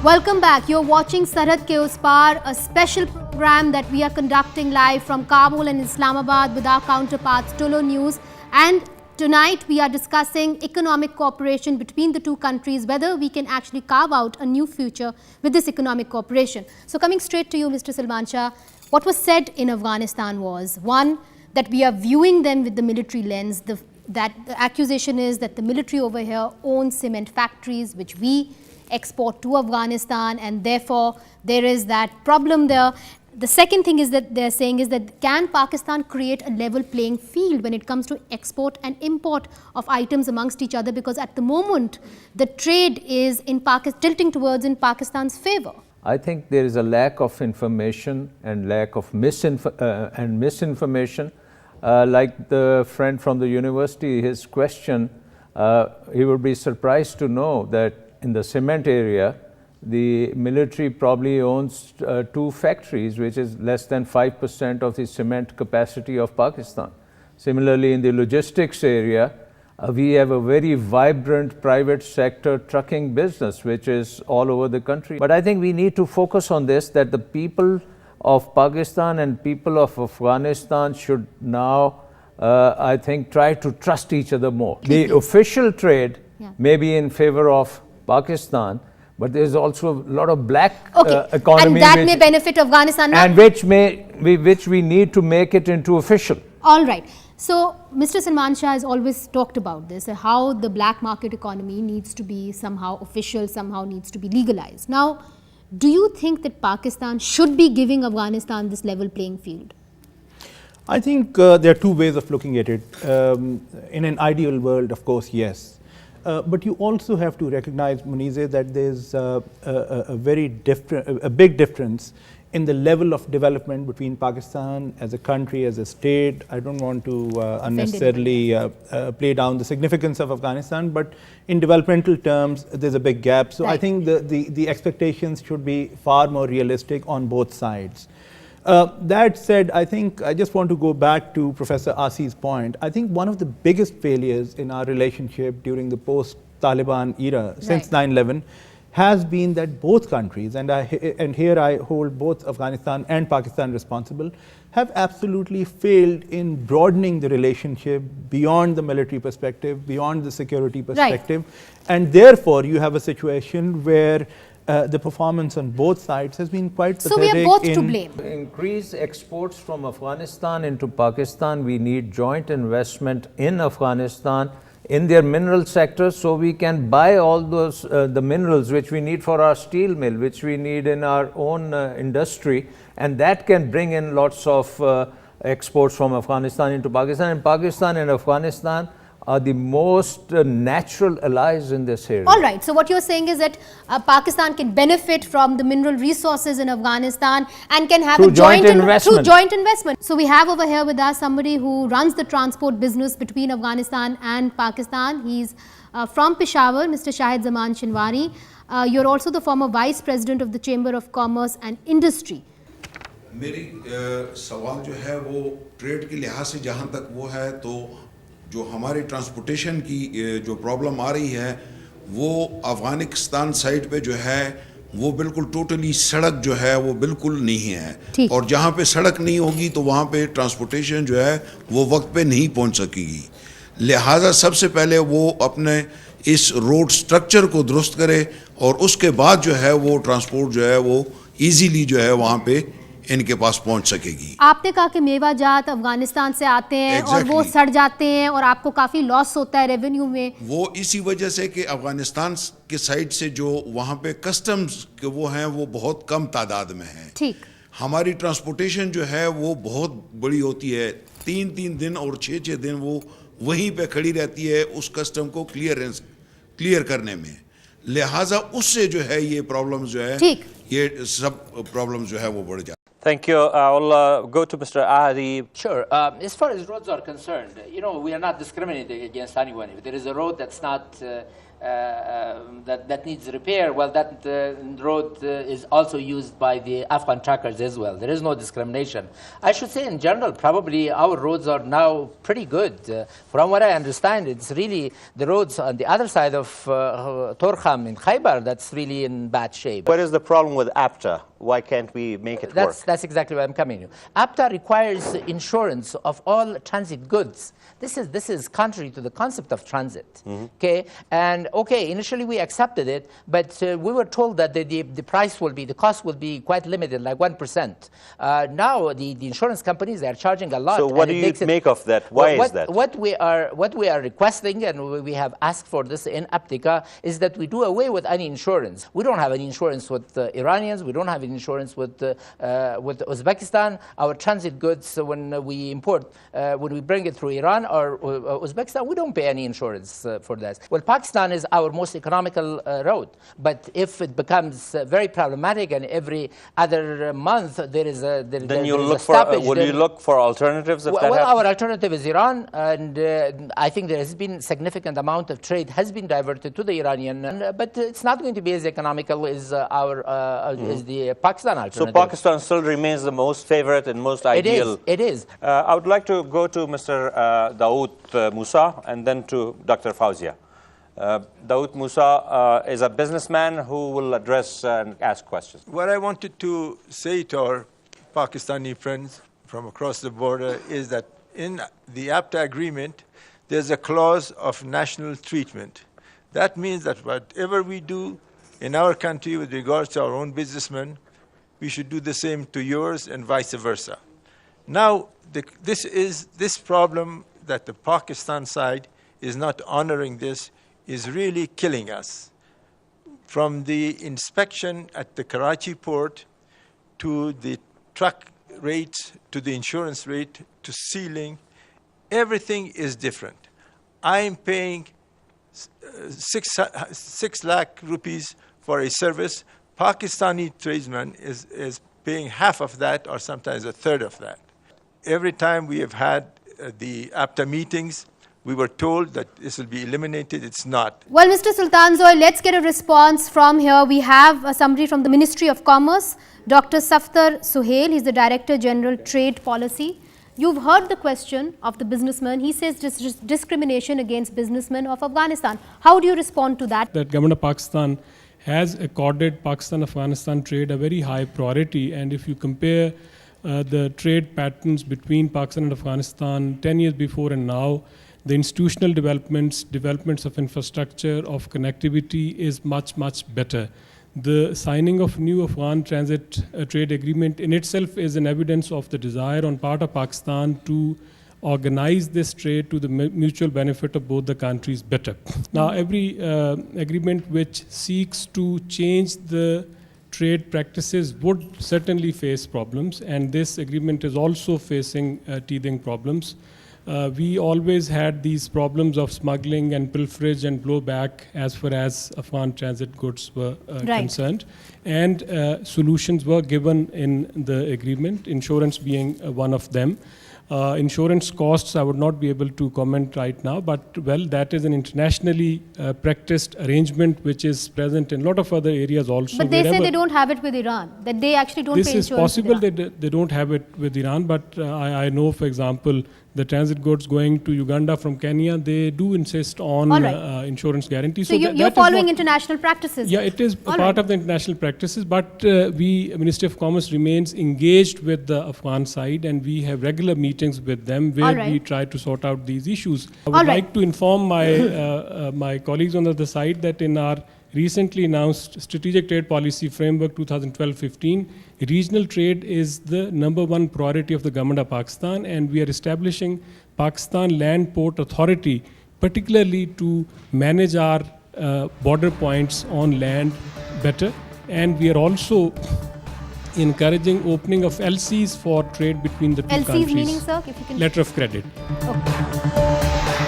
Welcome back. You're watching Sarhad Ke Us Par, a special program that we are conducting live from Kabul and Islamabad with our counterparts Tolo News. And tonight we are discussing economic cooperation between the two countries, whether we can actually carve out a new future with this economic cooperation. So coming straight to you, Mr. Salman Shah, what was said in Afghanistan was, one, that we are viewing them with the military lens. That the accusation is that the military over here owns cement factories, which we export to Afghanistan, and therefore there is that problem there. The second thing is that they're saying is that can Pakistan create a level playing field when it comes to export and import of items amongst each other, because at the moment the trade is in tilting towards in Pakistan's favor. I think there is a lack of information and lack of misinformation. Like the friend from the university, his question, he would be surprised to know that in the cement area, the military probably owns 2 factories, which is less than 5% of the cement capacity of Pakistan. Similarly, in the logistics area, we have a very vibrant private sector trucking business, which is all over the country. But I think we need to focus on this, that the people of Pakistan and people of Afghanistan should now, I think, try to trust each other more. The official trade may be in favor of Pakistan, but there is also a lot of black economy, and that may benefit Afghanistan, and which we need to make it into official. All right. So Mr. Salman Shah has always talked about this, how the black market economy needs to be somehow official, somehow needs to be legalized. Now, do you think that Pakistan should be giving Afghanistan this level playing field? I think there are 2 ways of looking at it. In an ideal world, of course, yes. But you also have to recognize, Munize, that there's a big difference in the level of development between Pakistan as a country, as a state. I don't want to unnecessarily play down the significance of Afghanistan, but in developmental terms, there's a big gap. So I think the expectations should be far more realistic on both sides. That said, I think I just want to go back to Professor Asi's point. I think one of the biggest failures in our relationship during the post-Taliban era, since 9/11, has been that both countries, and here I hold both Afghanistan and Pakistan responsible, have absolutely failed in broadening the relationship beyond the military perspective, beyond the security perspective. And therefore, you have a situation where the performance on both sides has been quite pathetic. So we are both to blame. To increase exports from Afghanistan into Pakistan, we need joint investment in Afghanistan in their mineral sector, so we can buy all those the minerals which we need for our steel mill, which we need in our own industry, and that can bring in lots of exports from Afghanistan into Pakistan. And Pakistan and Afghanistan are the most natural allies in this area. All right. So what you're saying is that Pakistan can benefit from the mineral resources in Afghanistan and can have a joint investment. So we have over here with us somebody who runs the transport business between Afghanistan and Pakistan. He's from Peshawar, Mr. Shahid Zaman Shinwari. You're also the former Vice President of the Chamber of Commerce and Industry. मेरी सवाल जो है वो trade के लिहाज से जहाँ तक वो है, तो जो हमारी ट्रांसपोर्टेशन की जो प्रॉब्लम आ रही है वो अफ़गानिस्तान साइड पे जो है वो बिल्कुल टोटली सड़क जो है वो बिल्कुल नहीं है, और जहाँ पे सड़क नहीं होगी तो वहाँ पे ट्रांसपोर्टेशन जो है वो वक्त पे नहीं पहुँच सकेगी। लिहाजा सबसे पहले वो अपने इस रोड स्ट्रक्चर को दुरुस्त करे और उसके बाद जो है वो ट्रांसपोर्ट जो है वो ईजीली जो है वहाँ पे इनके पास पहुंच सकेगी। आपने कहा कि मेवा जात अफगानिस्तान से आते हैं और वो सड़ जाते हैं और आपको काफी लॉस होता है रेवेन्यू में। वो इसी वजह से कि अफगानिस्तान के साइड से जो वहाँ पे कस्टम्स के वो हैं वो बहुत कम तादाद में हैं। ठीक। हमारी ट्रांसपोर्टेशन जो है वो बहुत बड़ी होती है, 3-3 दिन और 6-6 दिन वो वहीं पे खड़ी रहती है उस कस्टम को क्लियर करने में। लिहाजा उससे जो है ये प्रॉब्लम जो है, ये सब प्रॉब्लम जो है वो बढ़ जाती है। Thank you. I'll go to Mr. Ahadi. Sure. As far as roads are concerned, we are not discriminating against anyone. If there is a road that's not that needs repair, well, that road is also used by the Afghan truckers as well. There is no discrimination. I should say in general, probably our roads are now pretty good. From what I understand, it's really the roads on the other side of Torkham in Khaybar that's really in bad shape. What is the problem with APTA? Why can't we make it work? That's exactly where I'm coming to. APTA requires insurance of all transit goods. This is contrary to the concept of transit. Okay, and initially we accepted it, but we were told that the cost will be quite limited, like 1%. Now the insurance companies, they are charging a lot. So what do you make of that? Why is that? What we are requesting, and we have asked for this in APTICA, is that we do away with any insurance. We don't have any insurance with Iranians. We don't have any insurance with Uzbekistan. Our transit goods, when we import, when we bring it through Iran or Uzbekistan, we don't pay any insurance for that. Well, Pakistan is our most economical road, but if it becomes very problematic and every other month there is a then you look for will you look for alternatives if that happens? Our alternative is Iran, and I think there has been significant amount of trade has been diverted to the Iranian, but it's not going to be as economical as as the Pakistan alternative. So Pakistan still remains the most favorite and most ideal. It is. I would like to go to Mr. Dawood Musa and then to Dr. Fauzia. Dawood Musa is a businessman who will address and ask questions. What I wanted to say to our Pakistani friends from across the border is that in the APTA agreement, there's a clause of national treatment. That means that whatever we do in our country with regards to our own businessmen, we should do the same to yours and vice versa. Now, this problem that the Pakistan side is not honoring this is really killing us. From the inspection at the Karachi port to the truck rates, to the insurance rate, to sealing, everything is different. I am paying 6 lakh rupees for a service. Pakistani tradesman is paying half of that or sometimes a third of that. Every time we have had the APTA meetings, we were told that this will be eliminated. It's not. Well, Mr. Sultanzoy, let's get a response from here. We have somebody from the Ministry of Commerce, Dr. Safdar Suhail. He's the Director General Trade Policy. You've heard the question of the businessman. He says this is discrimination against businessmen of Afghanistan. How do you respond to that? That Government of Pakistan has accorded Pakistan-Afghanistan trade a very high priority, and if you compare the trade patterns between Pakistan and Afghanistan 10 years before and now, the institutional developments of infrastructure, of connectivity is much, much better. The signing of new Afghan transit trade agreement in itself is an evidence of the desire on part of Pakistan to organize this trade to the mutual benefit of both the countries better. Now, every agreement which seeks to change the trade practices would certainly face problems, and this agreement is also facing teething problems. We always had these problems of smuggling and pilferage and blowback as far as Afghan transit goods were concerned. And solutions were given in the agreement, insurance being one of them. Insurance costs, I would not be able to comment right now, but well, that is an internationally practiced arrangement which is present in a lot of other areas also. But they say they don't have it with Iran, that they actually don't pay insurance. This is possible that they don't have it with Iran, but I know, for example, the transit goods going to Uganda from Kenya, they do insist on insurance guarantee. So you're following international practices? Yeah, it is a part of the international practices, but Ministry of Commerce remains engaged with the Afghan side, and we have regular meetings with them where we try to sort out these issues. I would like to inform my, my colleagues on the other side that in our recently announced Strategic Trade Policy Framework 2012-15, regional trade is the #1 priority of the Government of Pakistan, and we are establishing Pakistan Land Port Authority, particularly to manage our border points on land better. And we are also encouraging opening of LCs for trade between the two countries. LCs meaning, sir? If you can... Letter of credit. Okay.